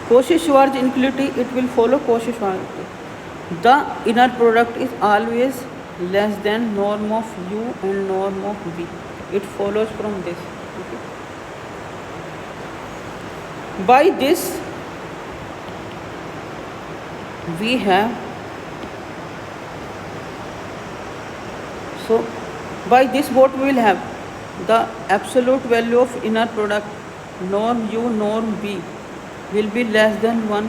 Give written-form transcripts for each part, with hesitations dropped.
Cauchy-Schwarz inequality, it will follow Cauchy-Schwarz. The inner product is always less than norm of u and norm of v. It follows from this. Okay. By this, we have, so by this what we will have? The absolute value of inner product norm u norm v will be less than 1,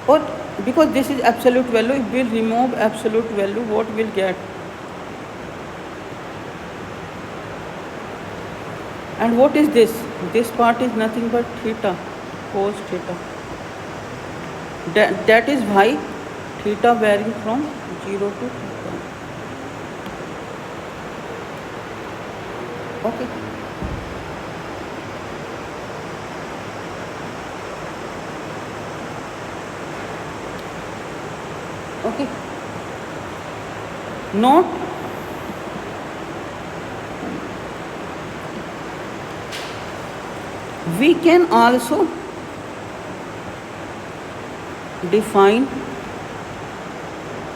or because this is absolute value, if we will remove absolute value, what we will get? And what is this? This part is nothing but theta, cos theta. That is why theta varying from 0 to theta. Okay. Okay. Note, we can also define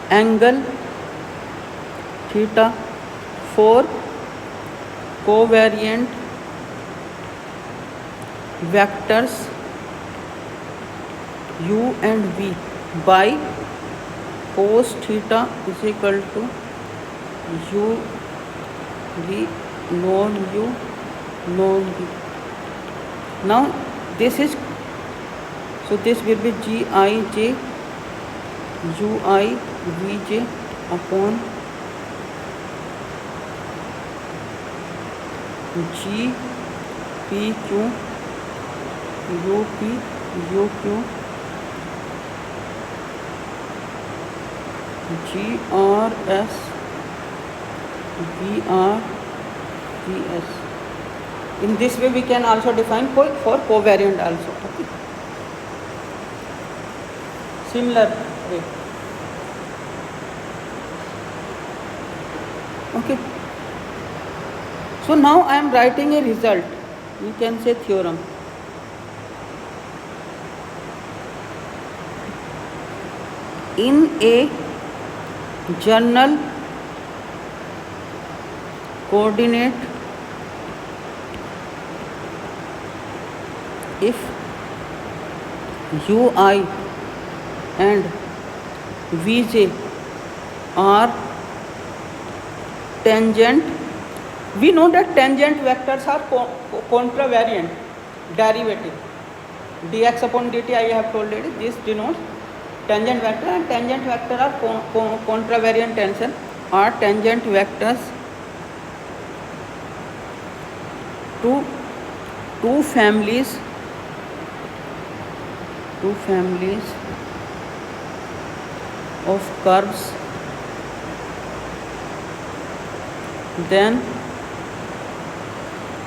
angle theta for covariant vectors u and v by cos theta is equal to u v norm u norm v. Now this is, so this will be g I j u I v j upon g p q u p u q g r s v r v s. In this way we can also define for covariant also. Okay. Similar way. Okay. So now I am writing a result. You can say theorem. In a journal coordinate, if ui and vj are tangent, we know that tangent vectors are contravariant derivative. Dx upon dt I have told it, this denotes tangent vector, and tangent vector are contravariant tensor, are tangent vectors to two families of curves, then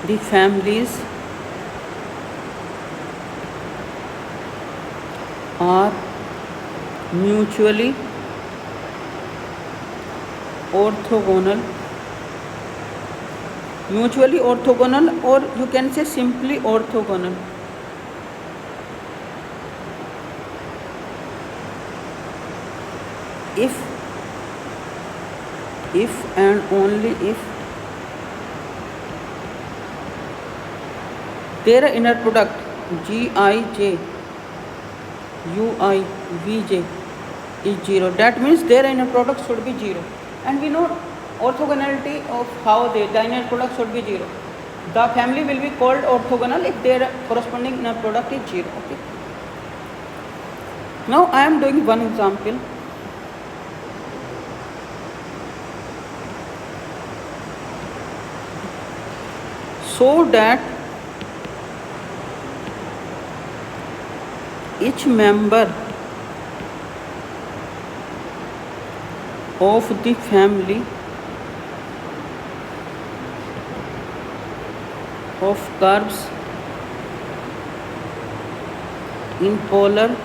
the families are mutually orthogonal, or you can say simply orthogonal. If and only if their inner product Gij Ui Vj is 0. That means their inner product should be 0. And we know orthogonality of how the inner product should be 0. The family will be called orthogonal if their corresponding inner product is 0. Okay. Now I am doing one example. So that each member of the family of curves in polar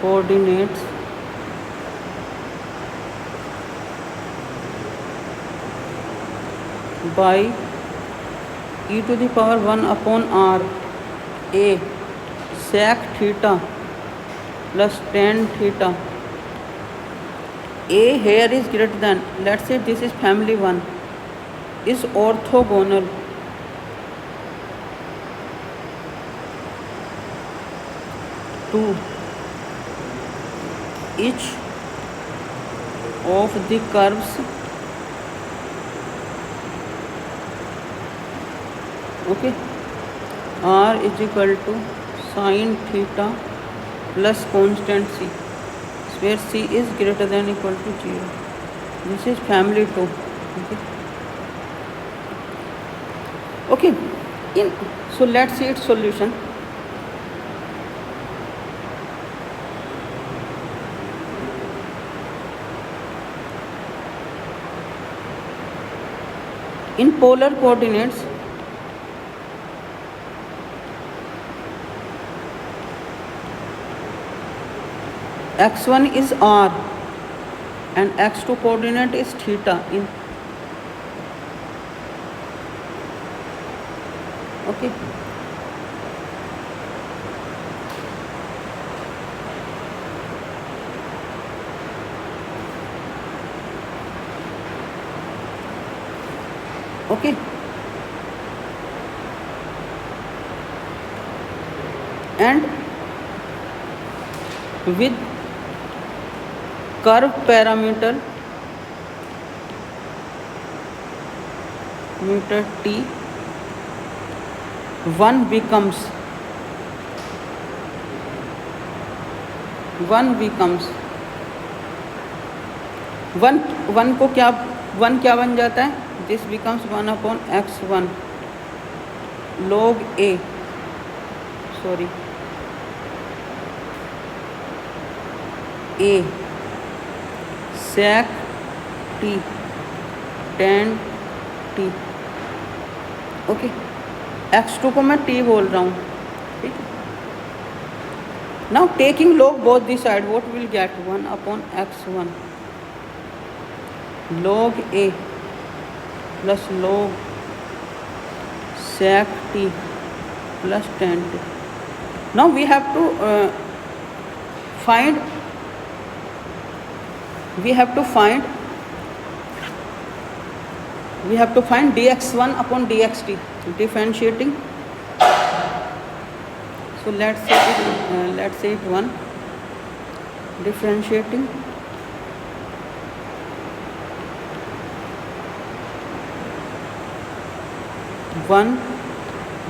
coordinates by e to the power 1 upon r A sec theta plus tan theta. A here is greater than, let's say this is family 1, is orthogonal to each of the curves, okay, r is equal to sin theta plus constant c, where c is greater than equal to 0. This is family 2. Okay, so let's see its solution. In polar coordinates, x1 is r and x2 coordinate is theta. Okay, okay, and with curve parameter meter t, 1 becomes 1 को क्या 1 क्या बन जाता है, this becomes 1 upon x1 log a, sorry, a sec t tan t. Okay, x2 को मैं t बोल रहा हूँ, ठीक है. Now taking log both the side, what will get 1 upon x1 log a plus log sec t plus tan t. Now we have to find dx1 upon dxt, differentiating. So let's say it 1, differentiating 1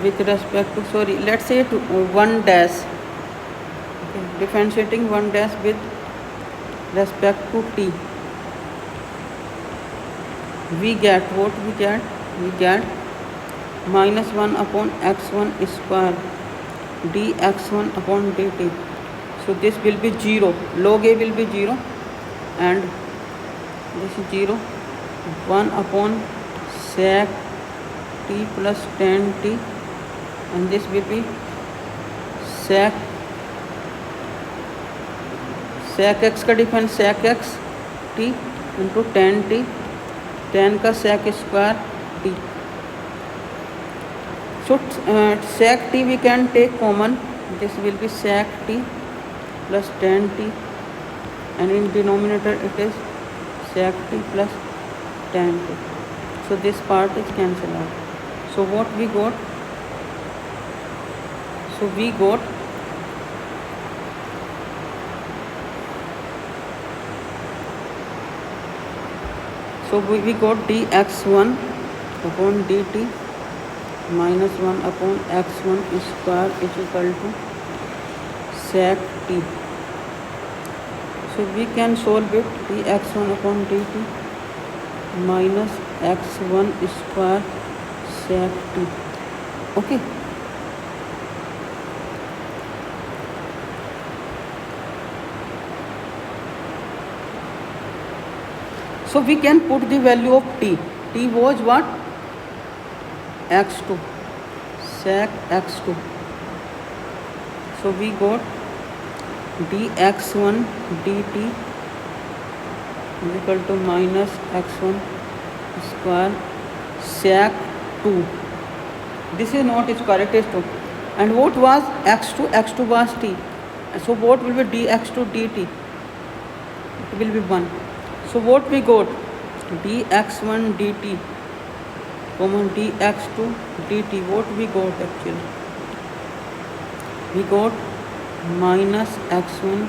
with respect to, sorry, let's say it 1 dash, okay, differentiating 1 dash with respect to t. We get what we get? We get minus 1 upon x1 square dx1 upon dt. So this will be 0. Log a will be 0 and this is 0. 1 upon sec t plus tan t, and this will be sec x का difference sec x t into tan t, tan का sec square t. So sec t we can take common, this will be sec t plus tan t, and in denominator it is sec t plus tan t. So this part is cancelled out. So what we got? So we got dx1 upon dt minus 1 upon x1 square is equal to sec t. So we can solve it, dx1 upon dt minus x1 square sec t. Okay. So we can put the value of t. T was what? x2, sec x2. So we got dx1 dt is equal to minus x1 square sec 2. This is not square, it is 2. and what was x2? X2 was t. So what will be dx2 dt? It will be 1. So what we got? dx1 dt comma dx2 dt. What we got actually? We got minus x1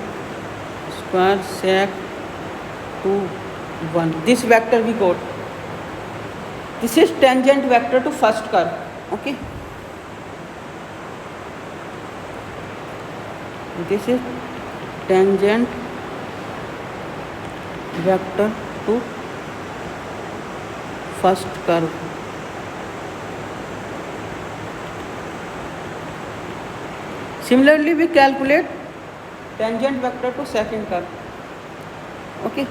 square sec 2 1. This vector we got. This is tangent vector to first curve. Okay. This is tangent vector to first curve. Similarly, we calculate tangent vector to second curve. Okay.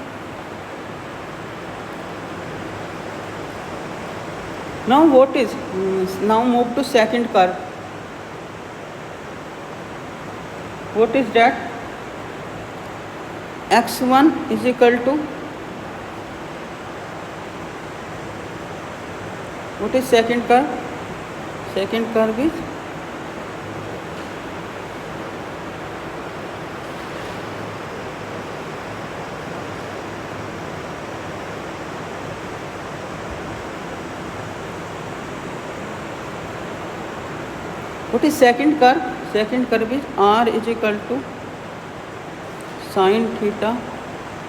Now what is? Now move to second curve. What is that? x1 is equal to, what is second curve? Second curve is what is second curve? Second curve is r is equal to sin theta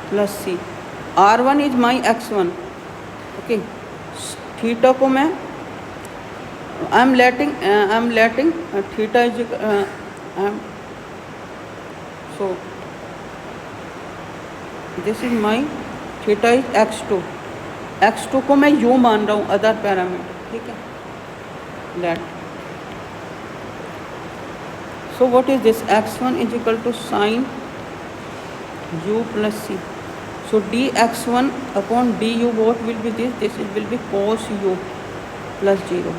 plus c. r1 is my x1. Okay. Theta को मैं I'm letting theta is so this is my theta is x2. x2 को मैं u मान रहा हूँ other parameter. ठीक है. Let. So what is this? x1 is equal to sin u plus c. So dx1 upon du, what will be this? This will be cos u plus 0.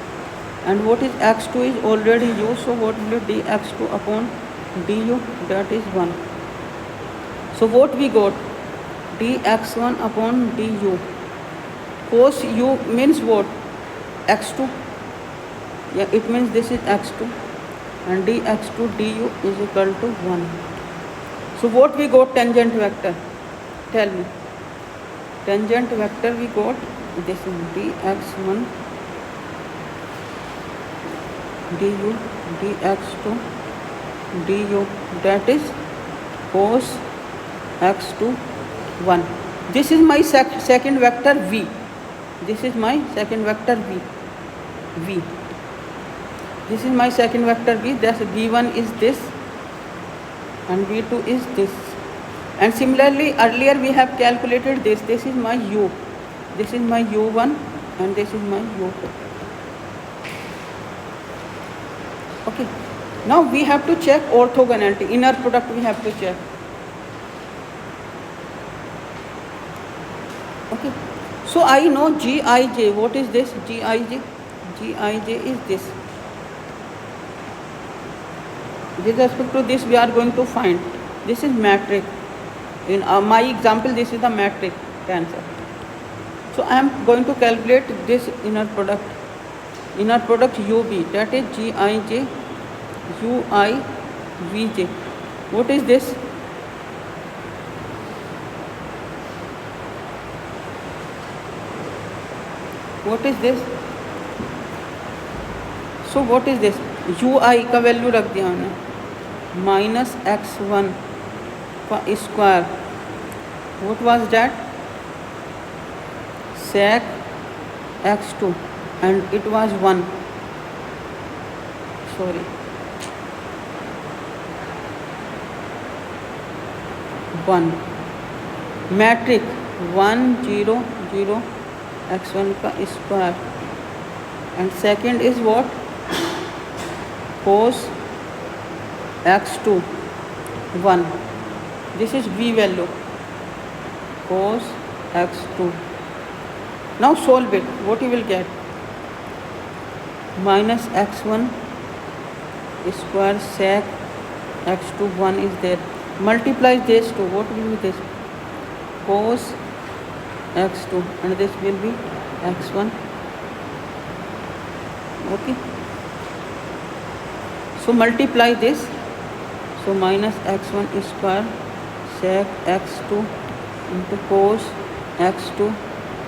And what is x2 is already u, so what will be dx2 upon du? That is 1. So what we got? dx1 upon du. Cos u means what? x2. Yeah, it means this is x2. And dx2 du is equal to 1. So what we got? Tangent vector. Tell me. Tangent vector we got this is dx1 du dx2 du, that is cos x2 1. This is my second vector v. This is my second vector v. This is my second vector v. Thus v1 is this and v2 is this. And similarly earlier we have calculated this. This is my u. This is my u1 and this is my u2. Okay. Now we have to check orthogonality. Inner product we have to check. Okay. So I know Gij. What is this? Gij? Gij is this. With respect to this we are going to find. This is matrix. In my example, this is the matrix tensor. So I am going to calculate this inner product. Inner product UB, that is Gij Ui Vj. What is this? What is this? So what is this? Ui का value रख दिया हमने minus x1 का square. What was that? Sec x2 and it was 1. Sorry. 1. Matrix 1 0 0 x1 का square and second is what? Cos x2 1. This is v value. Cos x2. Now solve it. What you will get? Minus x1 square sec x2 1 is there. Multiply this to what will be this? Cos x2 and this will be x1. Okay. So multiply this. So minus x1 square sec x2 into cos x2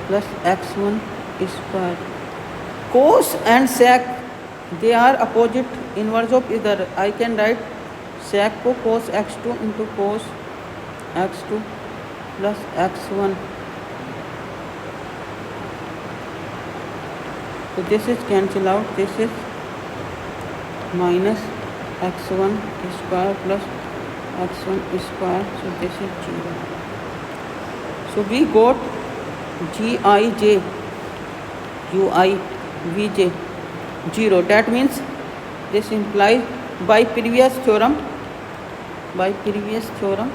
plus x1 square. Cos and sec, they are opposite inverse of either. I can write sec को cos x2 into cos x2 plus x1. So this is cancel out. This is minus x1 square plus x1 square. So this is 0. So we got Gij, Ui, Vj 0. That means this implies by previous theorem, previous theorem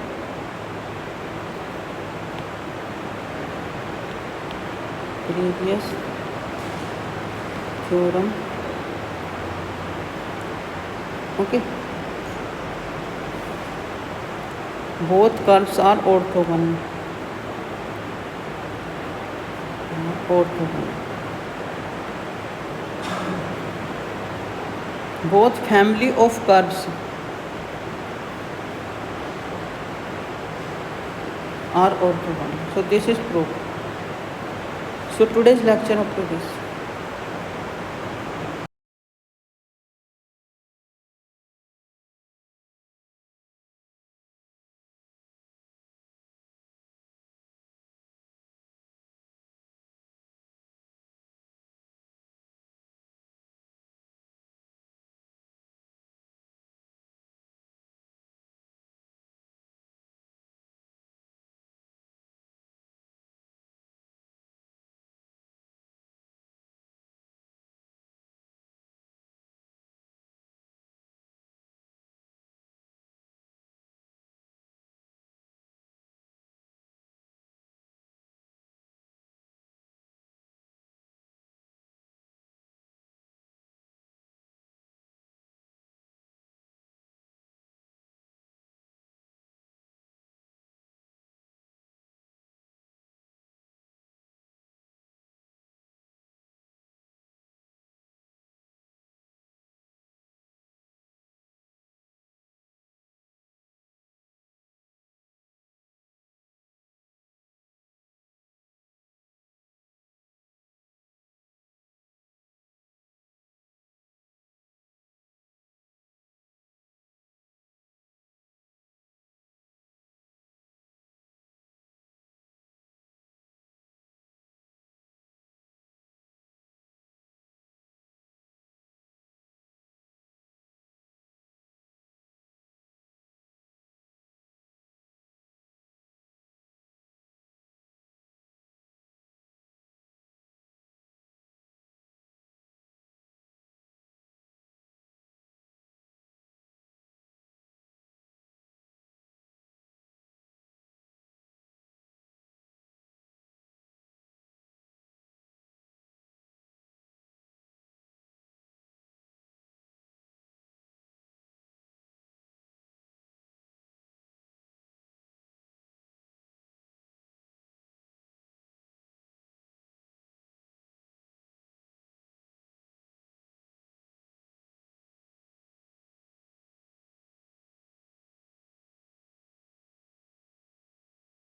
okay, both curves are orthogonal. Both family of curves are orthogonal. So this is proof. So today's lecture up to this.